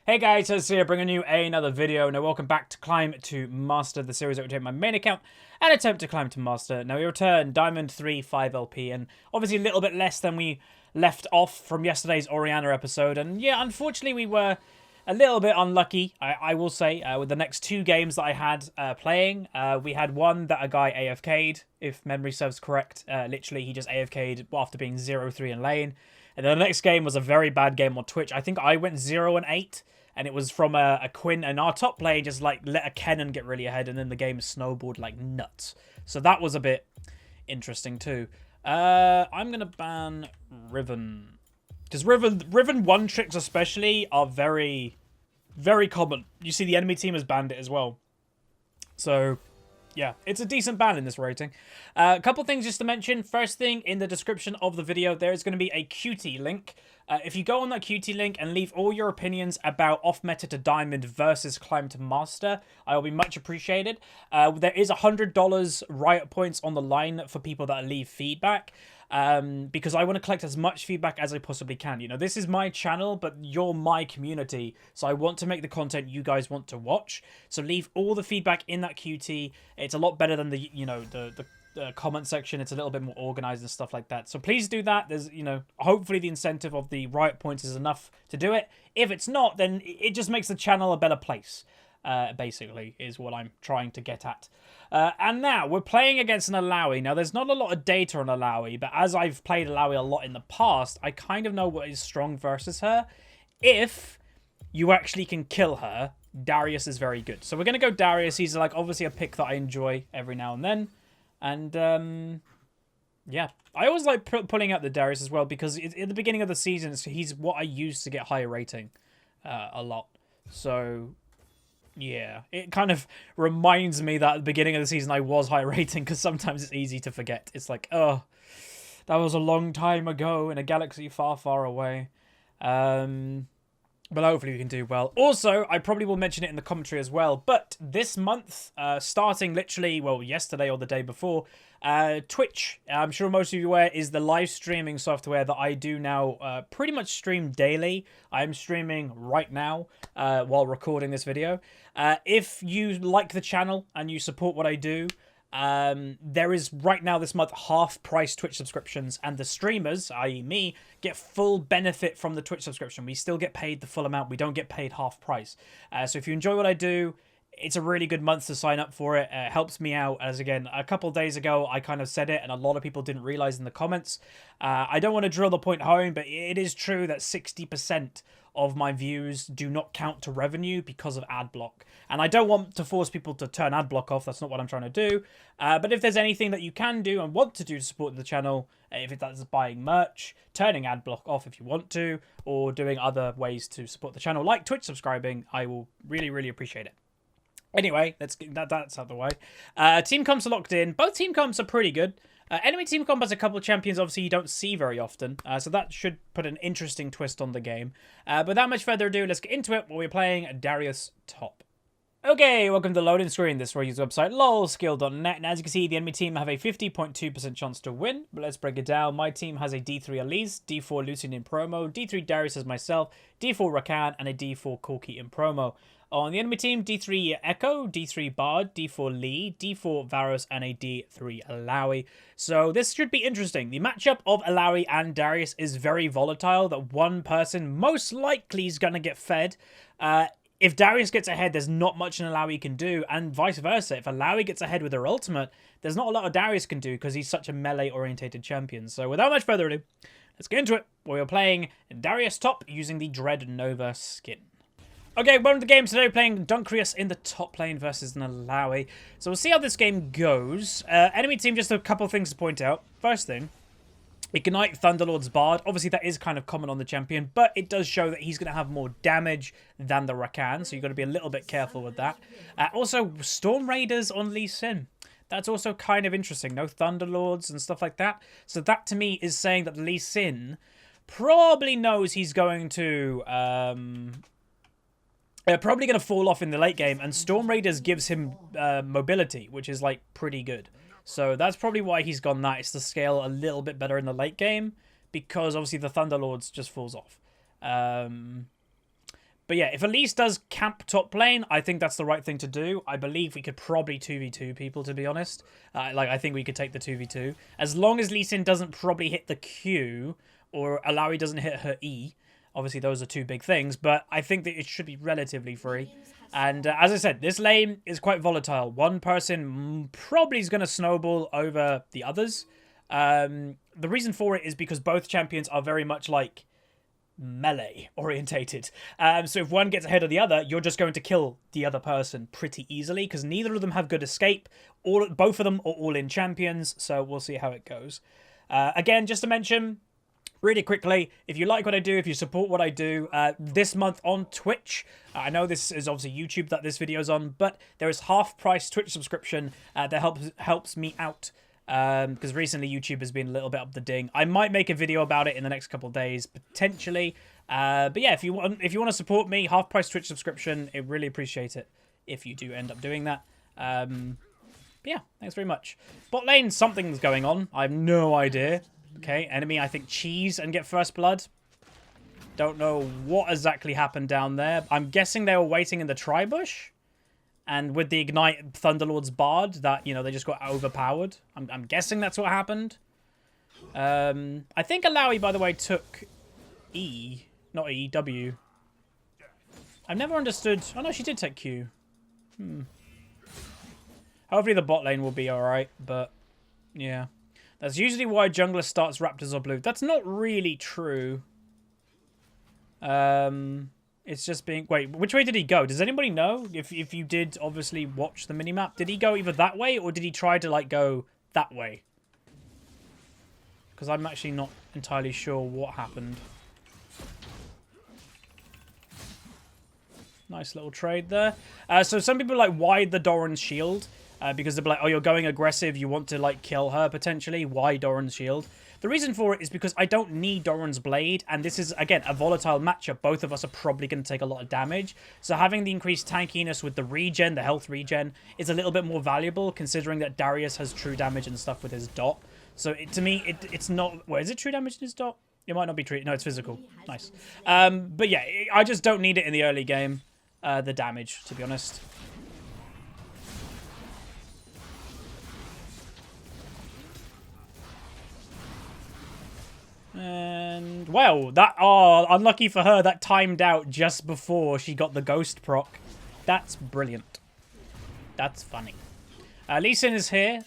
Hey guys, it's here bringing you another video. Now welcome back to Climb to Master, the series that will take my main account and attempt to climb to Master. Now we return Diamond 3 5LP, and obviously a little bit less than we left off from yesterday's Oriana episode. And yeah, unfortunately we were a little bit unlucky, I will say, with the next two games that I had playing. We had one that a guy AFK'd, if memory serves correct. Literally, he just AFK'd after being 0-3 in lane. And then the next game was a very bad game on Twitch. I think I went 0-8, and it was from a Quinn, and our top lane just like let a Kennen get really ahead, and then the game snowballed like nuts. So that was a bit interesting too. I'm gonna ban Riven, because Riven one tricks especially are very, very common. You see the enemy team has banned it as well. So yeah, it's a decent ban in this rating. A couple things just to mention. First thing, in the description of the video, there is going to be a QT link. If you go on that QT link and leave all your opinions about off-meta to Diamond versus Climb to Master, I will be much appreciated. There is $100 riot points on the line for people that leave feedback. Because I want to collect as much feedback as I possibly can. You know, this is my channel, but you're my community, so I want to make the content you guys want to watch. So leave all the feedback in that QT. It's a lot better than the, you know, the comment section. It's a little bit more organized and stuff like that. So please do that. There's, you know, hopefully the incentive of the riot points is enough to do it. If it's not, then it just makes the channel a better place. Basically, is what I'm trying to get at. And now, we're playing against an Alawi. Now, there's not a lot of data on Alawi, but as I've played Alawi a lot in the past, I kind of know what is strong versus her. If you actually can kill her, Darius is very good. So we're going to go Darius. He's like obviously a pick that I enjoy every now and then. And yeah, I always like pulling out the Darius as well, because at the beginning of the season, he's what I use to get higher rating a lot. So yeah, it kind of reminds me that at the beginning of the season I was high rating, because sometimes it's easy to forget. It's like, oh, that was a long time ago in a galaxy far, far away. But hopefully we can do well. Also, I probably will mention it in the commentary as well, but this month, starting literally, well, yesterday or the day before, Twitch, I'm sure most of you are aware, is the live streaming software that I do now pretty much stream daily. I'm streaming right now while recording this video. If you like the channel and you support what I do, there is right now this month half-price Twitch subscriptions, and the streamers, i.e. me, get full benefit from the Twitch subscription. We still get paid the full amount. We don't get paid half price. So if you enjoy what I do, it's a really good month to sign up for it. It helps me out, as again, a couple of days ago, I kind of said it, and a lot of people didn't realize in the comments. I don't want to drill the point home, but it is true that 60% of my views do not count to revenue because of ad block. And I don't want to force people to turn ad block off. That's not what I'm trying to do. But if there's anything that you can do and want to do to support the channel, if that's buying merch, turning ad block off if you want to, or doing other ways to support the channel, like Twitch subscribing, I will really, really appreciate it. Anyway, let's get that's out of the way. Team comps are locked in. Both team comps are pretty good. Enemy team comp has a couple of champions, obviously, you don't see very often. So that should put an interesting twist on the game. But without much further ado, let's get into it while we're playing Darius top. Okay, welcome to the loading screen. This is where I use the website lolskill.net. And as you can see, the enemy team have a 50.2% chance to win. But let's break it down. My team has a D3 Elise, D4 Lucian in promo, D3 Darius as myself, D4 Rakan, and a D4 Corki in promo. On the enemy team, D3 Echo, D3 Bard, D4 Lee, D4 Varus, and a D3 Alawi. So this should be interesting. The matchup of Alawi and Darius is very volatile, that one person most likely is going to get fed. If Darius gets ahead, there's not much an Alawi can do, and vice versa. If Alawi gets ahead with her ultimate, there's not a lot of Darius can do because he's such a melee-orientated champion. So without much further ado, let's get into it. We're playing Darius top using the Dread Nova skin. Okay, welcome to the game. Today we're playing Dunkrius in the top lane versus an Alawi. So we'll see how this game goes. Enemy team, just a couple of things to point out. First thing, Ignite Thunderlord's Bard. Obviously, that is kind of common on the champion, but it does show that he's going to have more damage than the Rakan, so you've got to be a little bit careful with that. Also, Storm Raiders on Lee Sin. That's also kind of interesting. No Thunderlords and stuff like that. So that, to me, is saying that Lee Sin probably knows he's going to... probably going to fall off in the late game, and Storm Raiders gives him mobility, which is, like, pretty good. So that's probably why he's gone that. It's to scale a little bit better in the late game, because obviously the Thunderlords just falls off. But yeah, if Elise does camp top lane, I think that's the right thing to do. I believe we could probably 2v2 people, to be honest. I think we could take the 2v2. As long as Lee Sin doesn't probably hit the Q, or Alawi doesn't hit her E. Obviously, those are two big things, but I think that it should be relatively free. And as I said, this lane is quite volatile. One person probably is going to snowball over the others. The reason for it is because both champions are very much like melee orientated. So if one gets ahead of the other, you're just going to kill the other person pretty easily because neither of them have good escape. Both of them are all-in champions, so we'll see how it goes. Again, just to mention, really quickly, if you like what I do, if you support what I do, this month on Twitch, I know this is obviously YouTube that this video is on, but there is half-price Twitch subscription that helps me out. Because recently YouTube has been a little bit up the ding. I might make a video about it in the next couple of days, potentially. But yeah, if you want to support me, half-price Twitch subscription, I really appreciate it if you do end up doing that. But yeah, thanks very much. Bot lane, something's going on. I have no idea. Okay, enemy, I think, cheese and get first blood. Don't know what exactly happened down there. I'm guessing they were waiting in the tri-bush. And with the Ignite Thunderlord's Bard, that, you know, they just got overpowered. I'm guessing that's what happened. I think Alawi, by the way, took E. Not E, W. I've never understood... Oh, no, she did take Q. Hopefully the bot lane will be alright, but... Yeah. That's usually why jungler starts Raptors or blue. That's not really true. It's just being... Wait, which way did he go? Does anybody know? If you did obviously watch the minimap, did he go either that way or did he try to, like, go that way? Because I'm actually not entirely sure what happened. Nice little trade there. So some people like wide the Doran's shield because they're like, oh, you're going aggressive. You want to, like, kill her potentially. Why Doran's shield? The reason for it is because I don't need Doran's Blade, and this is, again, a volatile matchup. Both of us are probably going to take a lot of damage. So having the increased tankiness with the regen, the health regen, is a little bit more valuable, considering that Darius has true damage and stuff with his dot. So to me, it's not... Wait, is it true damage in his dot? It might not be true. No, it's physical. Nice. But yeah, I just don't need it in the early game, the damage, to be honest. And, well, that... Oh, unlucky for her, that timed out just before she got the ghost proc. That's brilliant. That's funny. Lee Sin is here,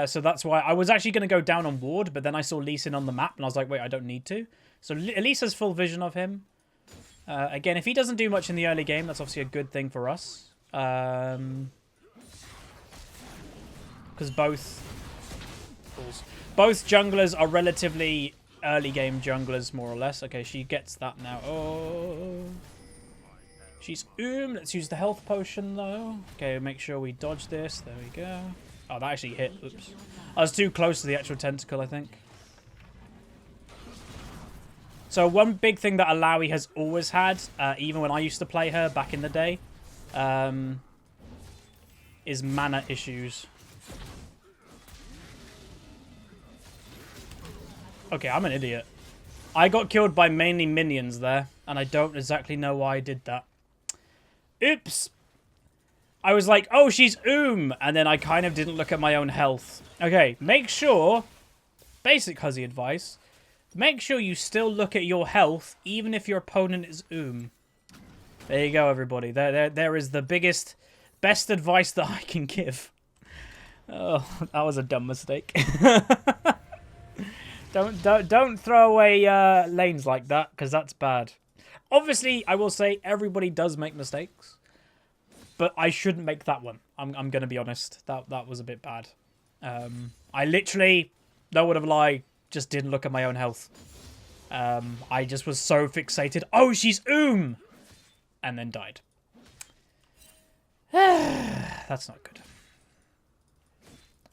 so that's why... I was actually going to go down on ward, but then I saw Lee Sin on the map, and I was like, wait, I don't need to. So Elise has full vision of him. Again, if he doesn't do much in the early game, that's obviously a good thing for us. Because both junglers are relatively... early game junglers, more or less. Okay, she gets that now. Oh, she's let's use the health potion though. Okay, make sure we dodge this. There we go. Oh, that actually hit. Oops, I was too close to the actual tentacle, I think. So one big thing that Alawi has always had, even when I used to play her back in the day, is mana issues. Okay, I'm an idiot. I got killed by mainly minions there, and I don't exactly know why I did that. Oops! I was like, oh, she's and then I kind of didn't look at my own health. Okay, make sure, basic Huzzy advice, make sure you still look at your health, even if your opponent is There you go, everybody. There is the best advice that I can give. Oh, that was a dumb mistake. Don't throw away lanes like that, because that's bad. Obviously, I will say everybody does make mistakes, but I shouldn't make that one. I'm going to be honest. That was a bit bad. I literally, no word of a lie, just didn't look at my own health. I just was so fixated. Oh, she's and then died. That's not good.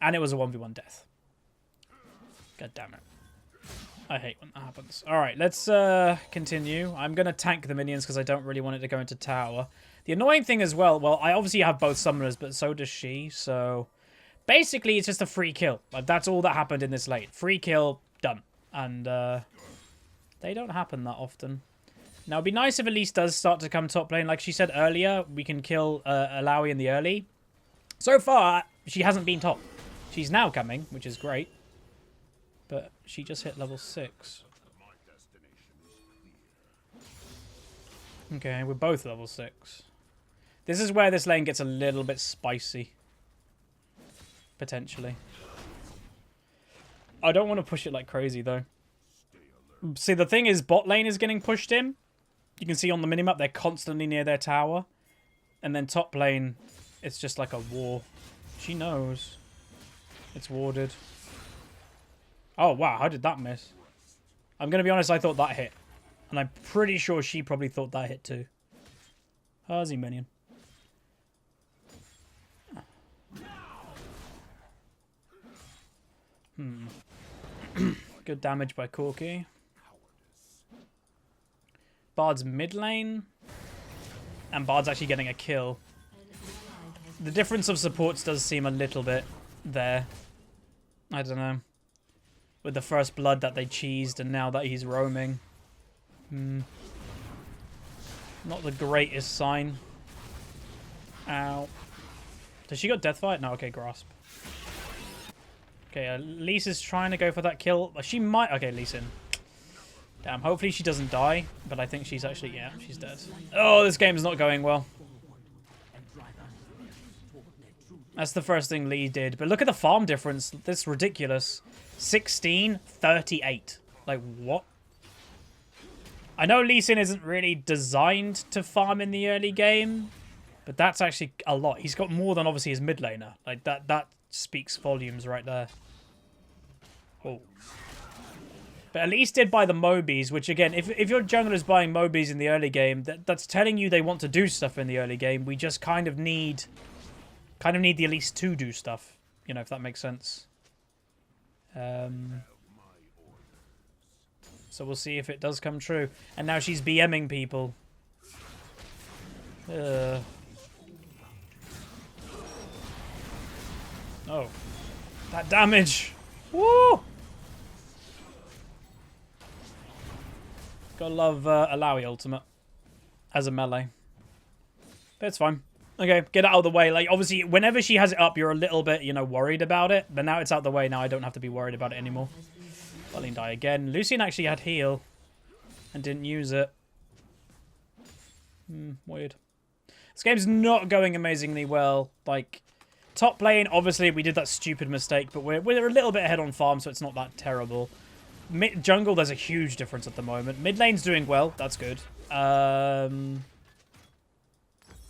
And it was a 1v1 death. God damn it. I hate when that happens. Alright, let's continue. I'm going to tank the minions because I don't really want it to go into tower. The annoying thing as well, I obviously have both summoners, but so does she, so... Basically, it's just a free kill. Like, that's all that happened in this lane. Free kill, done. And they don't happen that often. Now, it'd be nice if Elise does start to come top lane. Like she said earlier, we can kill Alawi in the early. So far, she hasn't been top. She's now coming, which is great. But she just hit level 6. Okay, we're both level 6. This is where this lane gets a little bit spicy. Potentially. I don't want to push it like crazy, though. See, the thing is, bot lane is getting pushed in. You can see on the minimap, they're constantly near their tower. And then top lane, it's just like a war. She knows. It's warded. Oh, wow. How did that miss? I'm going to be honest, I thought that hit. And I'm pretty sure she probably thought that hit too. Huzzy minion. Good damage by Corki. Bard's mid lane. And Bard's actually getting a kill. The difference of supports does seem a little bit there. I don't know. With the first blood that they cheesed and now that he's roaming. Not the greatest sign. Ow. Does she got Deathfight? No, okay, Grasp. Okay, Lisa's trying to go for that kill. She might... Okay, Lisa. Damn, hopefully she doesn't die. But I think she's actually... Yeah, she's dead. Oh, this game's not going well. That's the first thing Lee did. But look at the farm difference. That's ridiculous. 16, 38. Like, what? I know Lee Sin isn't really designed to farm in the early game. But that's actually a lot. He's got more than, obviously, his mid laner. Like, that speaks volumes right there. Oh. But at least did buy the Mobies, which again, if your jungler is buying Mobies in the early game, that's telling you they want to do stuff in the early game. We just kind of need the Elise to do stuff, you know, if that makes sense. So we'll see if it does come true. And now she's BMing people. Oh, that damage! Woo! Gotta love Alawi ultimate as a melee. But it's fine. Okay, get it out of the way. Like, obviously, whenever she has it up, you're a little bit, you know, worried about it. But now it's out the way. Now I don't have to be worried about it anymore. Darlene die again. Lucian actually had heal and didn't use it. Weird. This game's not going amazingly well. Like, top lane, obviously, we did that stupid mistake, but we're a little bit ahead on farm, so it's not that terrible. Jungle, there's a huge difference at the moment. Mid lane's doing well. That's good.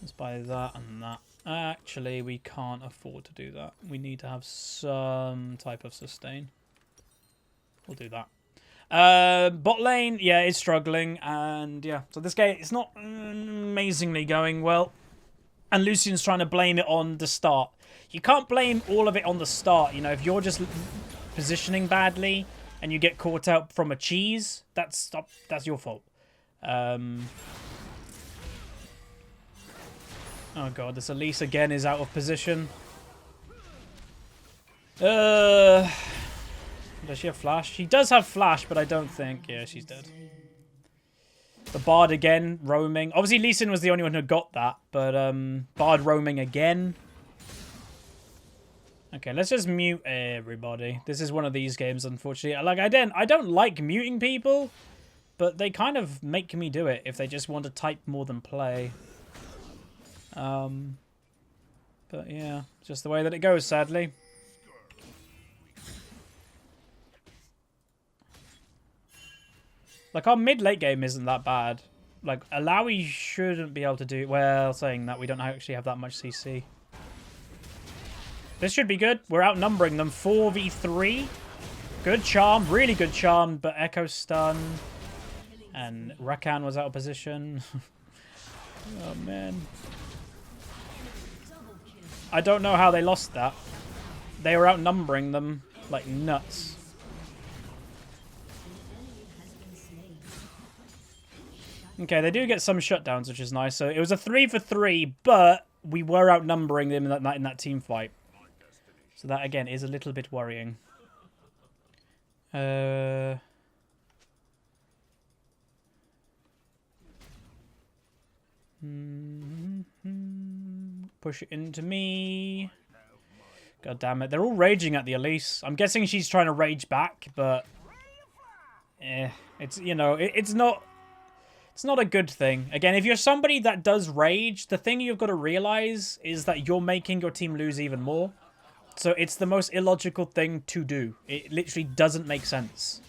Let's buy that and that. Actually, we can't afford to do that. We need to have some type of sustain. We'll do that. Bot lane, yeah, is struggling. And yeah, so this game, it's not amazingly going well. And Lucian's trying to blame it on the start. You can't blame all of it on the start. You know, if you're just positioning badly and you get caught out from a cheese, that's your fault. Oh god, this Elise again is out of position. Does she have flash? She does have flash, but I don't think... Yeah, she's dead. The Bard again, roaming. Obviously, Lee Sin was the only one who got that, but Bard roaming again. Okay, let's just mute everybody. This is one of these games, unfortunately. Like, I don't like muting people, but they kind of make me do it if they just want to type more than play. But yeah, just the way that it goes, sadly. Like, our mid-late game isn't that bad. Like, Alawi shouldn't be able to do... Well, saying that, we don't actually have that much CC. This should be good. We're outnumbering them. 4v3. Good charm. Really good charm, but Echo stun. And Rakan was out of position. Oh, man. I don't know how they lost that. They were outnumbering them like nuts. Okay, they do get some shutdowns, which is nice. So it was a 3-for-3, but we were outnumbering them in that team fight. So that, again, is a little bit worrying. Push it into me. God damn it. They're all raging at the Elise. I'm guessing she's trying to rage back, but... it's, you know, it's not a good thing. Again, if you're somebody that does rage, the thing you've got to realize is that you're making your team lose even more. So it's the most illogical thing to do. It literally doesn't make sense.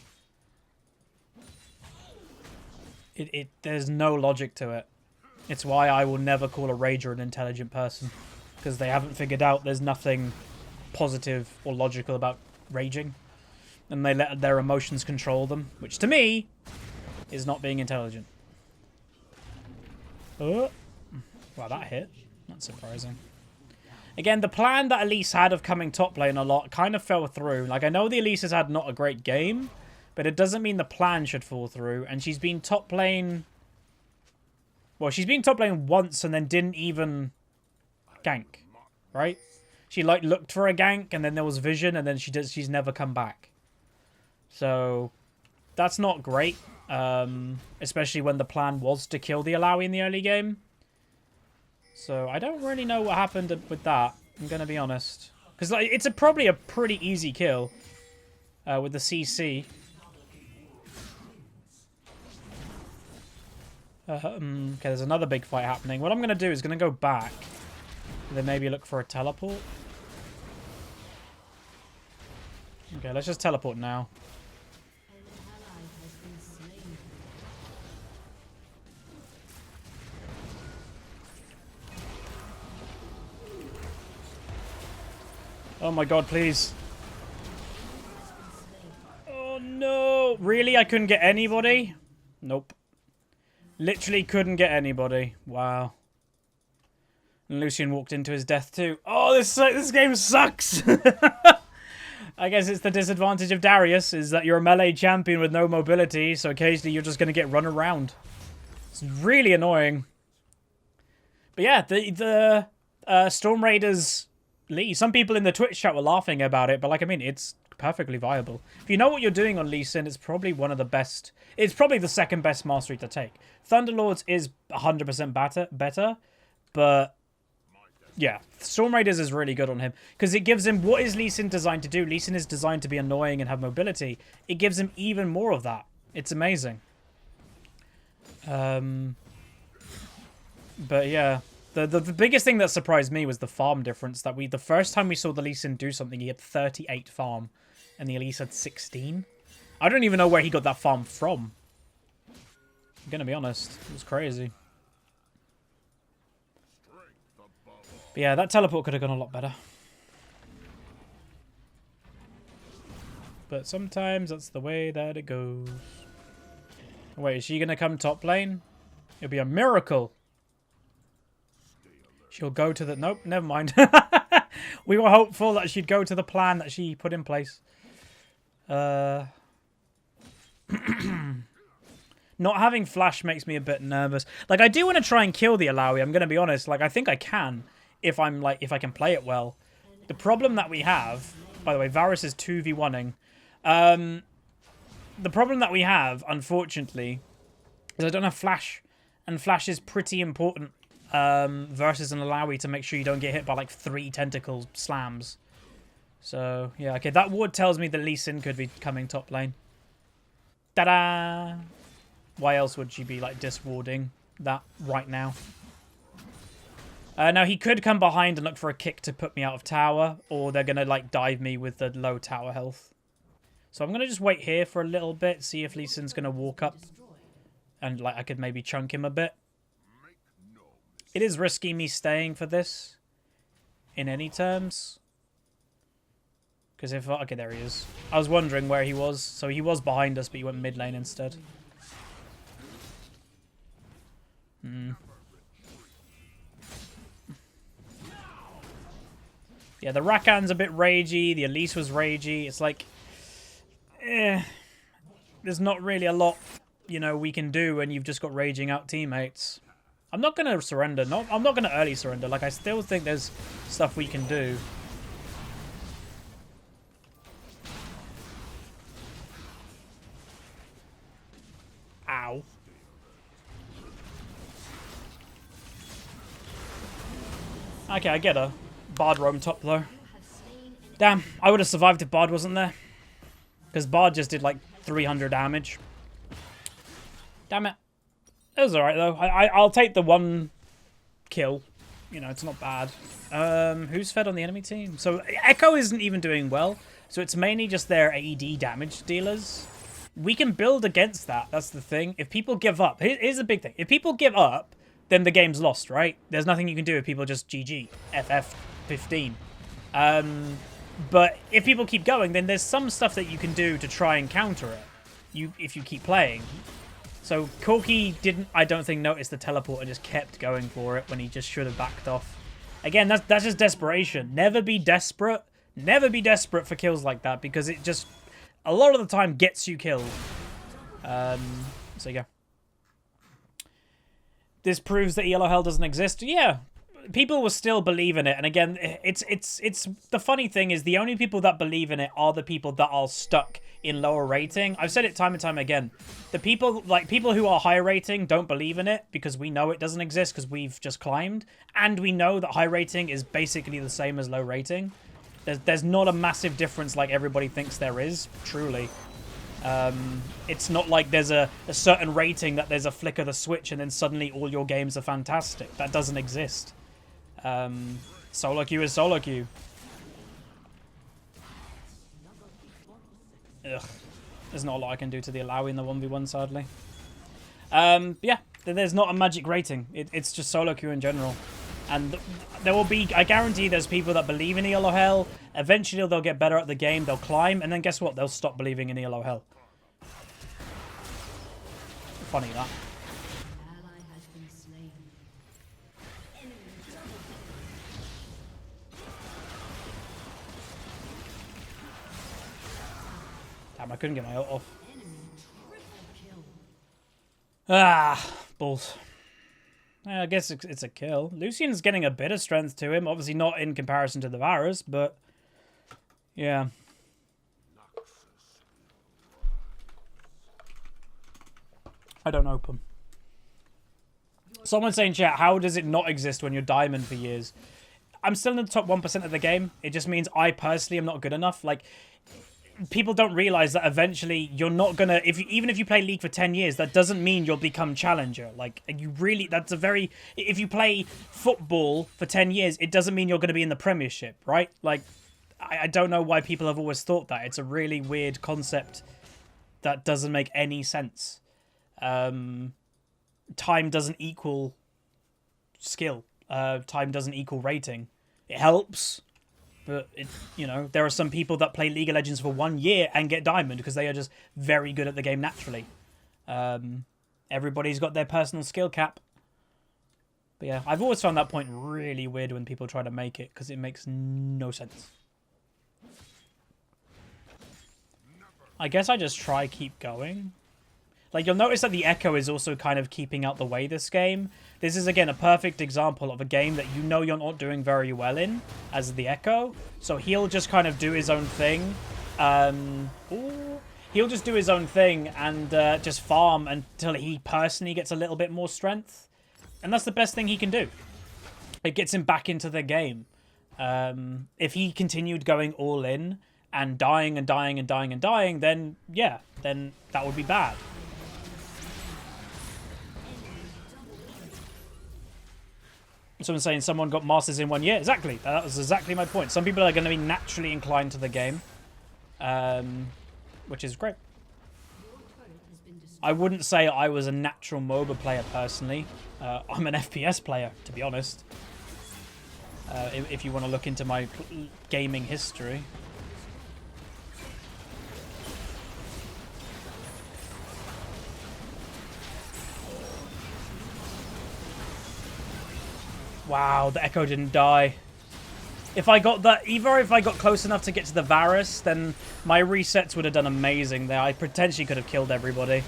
There's no logic to it. It's why I will never call a rager an intelligent person. Because they haven't figured out there's nothing positive or logical about raging. And they let their emotions control them. Which to me is not being intelligent. Oh. Wow, that hit. Not surprising. Again, the plan that Elise had of coming top lane a lot kind of fell through. Like, I know the Elise has had not a great game, but it doesn't mean the plan should fall through. And she's been top lane... Well, she's been top lane once and then didn't even gank, right? She, like, looked for a gank and then there was vision and then she's never come back. So, that's not great. Especially when the plan was to kill the Alawi in the early game. So, I don't really know what happened with that. I'm going to be honest. Because like, it's probably a pretty easy kill with the CC. Okay, there's another big fight happening. What I'm going to do is going to go back. And then maybe look for a teleport. Okay, let's just teleport now. Oh my god, please. Oh no. Really? I couldn't get anybody? Nope. Literally couldn't get anybody. Wow. And Lucian walked into his death too. Oh, this game sucks. I guess it's the disadvantage of Darius, is that you're a melee champion with no mobility, so occasionally you're just going to get run around. It's really annoying. But yeah, the Storm Raiders... Lee. Some people in the Twitch chat were laughing about it, but like, I mean, it's perfectly viable. If you know what you're doing on Lee Sin, it's probably one of the best. It's probably the second best mastery to take. Thunderlords is 100% better, but yeah, Storm Raiders is really good on him because it gives him what is Lee Sin designed to do. Lee Sin is designed to be annoying and have mobility. It gives him even more of that. It's amazing. But yeah. The biggest thing that surprised me was the farm difference. That the first time we saw the Lee Sin do something, he had 38 farm, and the Elise had 16. I don't even know where he got that farm from. I'm gonna be honest, it was crazy. But yeah, that teleport could have gone a lot better. But sometimes that's the way that it goes. Wait, is she gonna come top lane? It'll be a miracle. She'll go to the... Nope, never mind. We were hopeful that she'd go to the plan that she put in place. Not having flash makes me a bit nervous. Like, I do want to try and kill the Alawi. I'm going to be honest. Like, I think I can if I can play it well. The problem that we have... By the way, Varus is 2v1ing. The problem that we have, unfortunately, is I don't have flash. And flash is pretty important. Versus an Alawi to make sure you don't get hit by like 3 tentacle slams. So, yeah, okay, that ward tells me that Lee Sin could be coming top lane. Ta-da! Why else would she be like diswarding that right now? Now, he could come behind and look for a kick to put me out of tower, or they're going to like dive me with the low tower health. So I'm going to just wait here for a little bit, see if Lee Sin's going to walk up. And like I could maybe chunk him a bit. It is risky me staying for this, in any terms. Because if... Okay, there he is. I was wondering where he was. So he was behind us, but he went mid lane instead. Yeah, the Rakan's a bit ragey. The Elise was ragey. It's like... there's not really a lot, you know, we can do when you've just got raging out teammates. I'm not going to surrender. I'm not going to early surrender. Like, I still think there's stuff we can do. Ow. Okay, I get a Bard roam top, though. Damn, I would have survived if Bard wasn't there. Because Bard just did, like, 300 damage. Damn it. It was alright, though. I'll take the 1 kill. You know, it's not bad. Who's fed on the enemy team? So, Echo isn't even doing well. So, it's mainly just their AD damage dealers. We can build against that. That's the thing. If people give up... Here's the big thing. If people give up, then the game's lost, right? There's nothing you can do if people just GG. FF 15. But if people keep going, then there's some stuff that you can do to try and counter it. If you keep playing. So Corki didn't, I don't think, notice the teleport and just kept going for it when he just should have backed off. Again, that's just desperation. Never be desperate. Never be desperate for kills like that because it just, a lot of the time, gets you killed. So yeah. This proves that yellow hell doesn't exist. Yeah. People will still believe in it, and again, it's the funny thing is the only people that believe in it are the people that are stuck in lower rating. I've said it time and time again. The people who are high rating don't believe in it because we know it doesn't exist because we've just climbed, and we know that high rating is basically the same as low rating. There's not a massive difference like everybody thinks there is. Truly. It's not like there's a certain rating that there's a flick of the switch and then suddenly all your games are fantastic. That doesn't exist. Solo queue is solo queue. Ugh. There's not a lot I can do to the allow in the 1v1, sadly. Yeah, there's not a magic rating. It's just solo queue in general. And there will be, I guarantee there's people that believe in yellow hell. Eventually they'll get better at the game, they'll climb, and then guess what? They'll stop believing in yellow hell. Funny that. Damn, I couldn't get my ult off. Ah, balls. I guess it's a kill. Lucian's getting a bit of strength to him. Obviously not in comparison to the Varus, but... yeah. I don't open. Someone saying, chat, how does it not exist when you're diamond for years? I'm still in the top 1% of the game. It just means I personally am not good enough. Like... people don't realize that eventually you're not gonna, even if you play League for 10 years, that doesn't mean you'll become challenger. Like, you really, that's a very, if you play football for 10 years, it doesn't mean you're gonna be in the Premiership, right? Like, I don't know why people have always thought that. It's a really weird concept that doesn't make any sense. Time doesn't equal skill. Time doesn't equal rating. It helps. But, you know, there are some people that play League of Legends for 1 year and get diamond because they are just very good at the game naturally. Everybody's got their personal skill cap. But yeah, I've always found that point really weird when people try to make it because it makes no sense. I guess I just try keep going. Like, you'll notice that the Echo is also kind of keeping out the way this game. This is, again, a perfect example of a game that you know you're not doing very well in, as the Echo. So he'll just kind of do his own thing. He'll just do his own thing and just farm until he personally gets a little bit more strength. And that's the best thing he can do. It gets him back into the game. If he continued going all in and dying and dying and dying and dying, then, yeah, then that would be bad. Someone's saying someone got Masters in 1 year. Exactly. That was exactly my point. Some people are going to be naturally inclined to the game. Which is great. I wouldn't say I was a natural MOBA player personally. I'm an FPS player, to be honest. If you want to look into my gaming history. Wow, the Echo didn't die. If I got that, either if I got close enough to get to the Varus, then my resets would have done amazing there. I potentially could have killed everybody.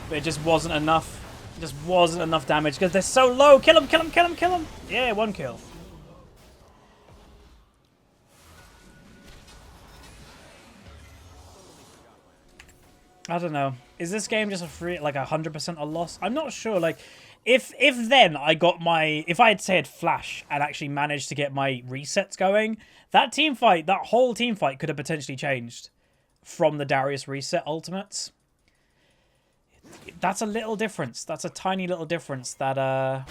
But it just wasn't enough. It just wasn't enough damage because they're so low. Kill him, kill him, kill him, kill him. Yeah, 1 kill. I don't know. Is this game just a free, like 100% a loss? I'm not sure. Like, if then I got my, if I had said Flash and actually managed to get my resets going, that team fight, that whole team fight could have potentially changed from the Darius reset ultimates. That's a little difference. That's a tiny little difference that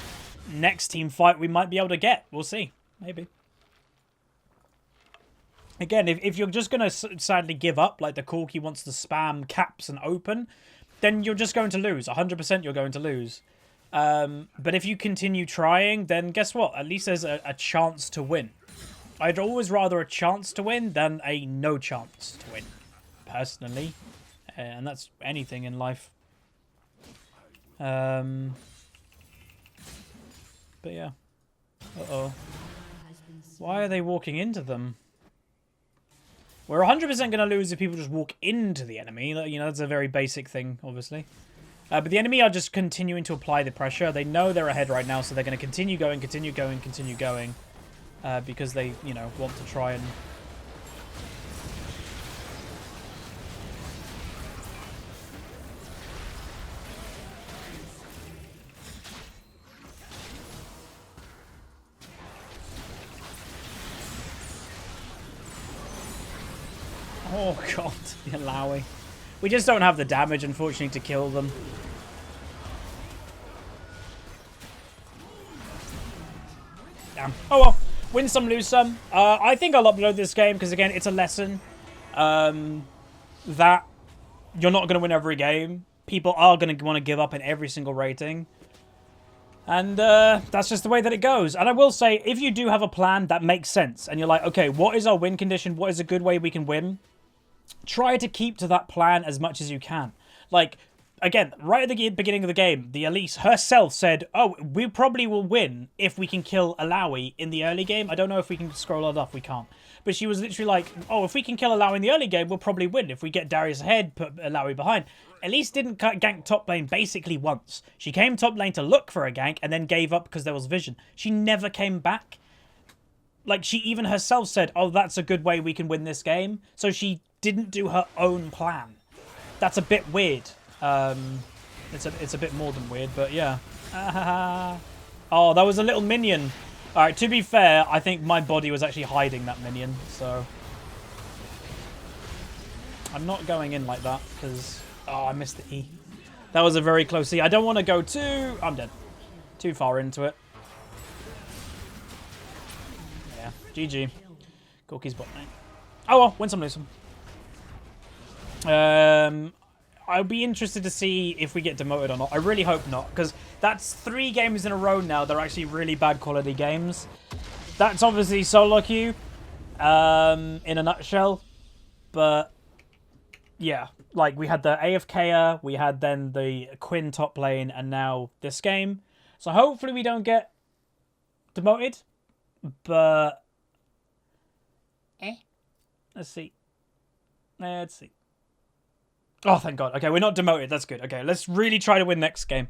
next team fight we might be able to get. We'll see. Maybe. Again, if you're just going to sadly give up, like the Corki wants to spam caps and open, then you're just going to lose. 100% you're going to lose. But if you continue trying, then guess what? At least there's a chance to win. I'd always rather a chance to win than a no chance to win, personally. And that's anything in life. But yeah. Uh-oh. Why are they walking into them? We're 100% going to lose if people just walk into the enemy. You know, that's a very basic thing, obviously. But the enemy are just continuing to apply the pressure. They know they're ahead right now, so they're going to continue going. Because they, you know, want to try and... Oh god, the Alawi. We just don't have the damage, unfortunately, to kill them. Damn. Oh well, win some, lose some. I think I'll upload this game because, again, it's a lesson that you're not going to win every game. People are going to want to give up in every single rating. And that's just the way that it goes. And I will say, if you do have a plan that makes sense, and you're like, okay, what is our win condition? What is a good way we can win? Try to keep to that plan as much as you can. Like, again, right at the beginning of the game, the Elise herself said, oh, we probably will win if we can kill Alawi in the early game. I don't know if we can scroll it up. We can't. But she was literally like, oh, if we can kill Alawi in the early game, we'll probably win. If we get Darius ahead, put Alawi behind. Elise didn't gank top lane basically once. She came top lane to look for a gank and then gave up because there was vision. She never came back. Like, she even herself said, oh, that's a good way we can win this game. So she didn't do her own plan. That's a bit weird. It's a bit more than weird, but yeah. Oh, that was a little minion. All right, to be fair, I think my body was actually hiding that minion, so I'm not going in like that because I missed the E. That was a very close E. I don't want to go I'm dead. Too far into it. Yeah, GG. Corki's bot lane. Oh well, win some, lose some. I'll be interested to see if we get demoted or not. I really hope not, because that's 3 games in a row now. They're actually really bad quality games. That's obviously solo queue, in a nutshell. But yeah, like we had the AFKer, we had then the Quinn top lane, and now this game. So hopefully we don't get demoted. But let's see. Let's see. Oh, thank God. Okay, we're not demoted. That's good. Okay, let's really try to win next game.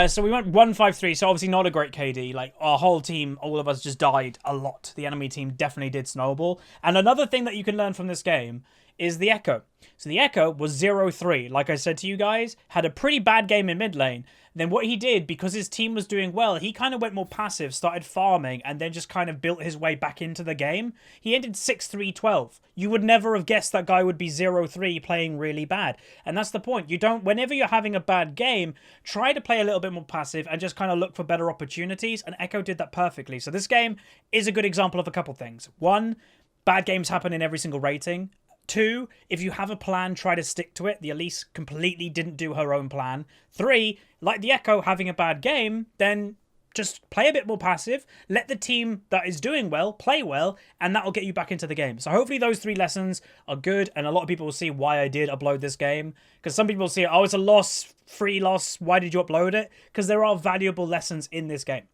So we went 1-5-3, so obviously not a great KD. Like, our whole team, all of us just died a lot. The enemy team definitely did snowball. And another thing that you can learn from this game is the Echo. So the Echo was 0-3. Like I said to you guys, had a pretty bad game in mid lane. Then what he did, because his team was doing well, he kind of went more passive, started farming, and then just kind of built his way back into the game. He ended 6-3-12. You would never have guessed that guy would be 0-3 playing really bad. And that's the point. You don't, whenever you're having a bad game, try to play a little bit more passive and just kind of look for better opportunities. And Echo did that perfectly. So this game is a good example of a couple things. 1, bad games happen in every single rating. 2, if you have a plan, try to stick to it. The Elise completely didn't do her own plan. 3, like the Echo having a bad game, then just play a bit more passive. Let the team that is doing well play well, and that will get you back into the game. So hopefully those 3 lessons are good, and a lot of people will see why I did upload this game. Because some people see, oh, it's a loss, free loss. Why did you upload it? Because there are valuable lessons in this game.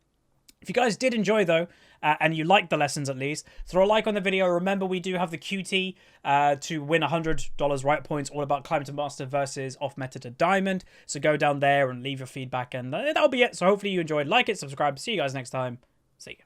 If you guys did enjoy, though, and you liked the lessons at least, throw a like on the video. Remember, we do have the QT to win $100 right points, all about Climb to Master versus Off Meta to Diamond. So go down there and leave your feedback, and that'll be it. So hopefully you enjoyed. Like it, subscribe. See you guys next time. See ya.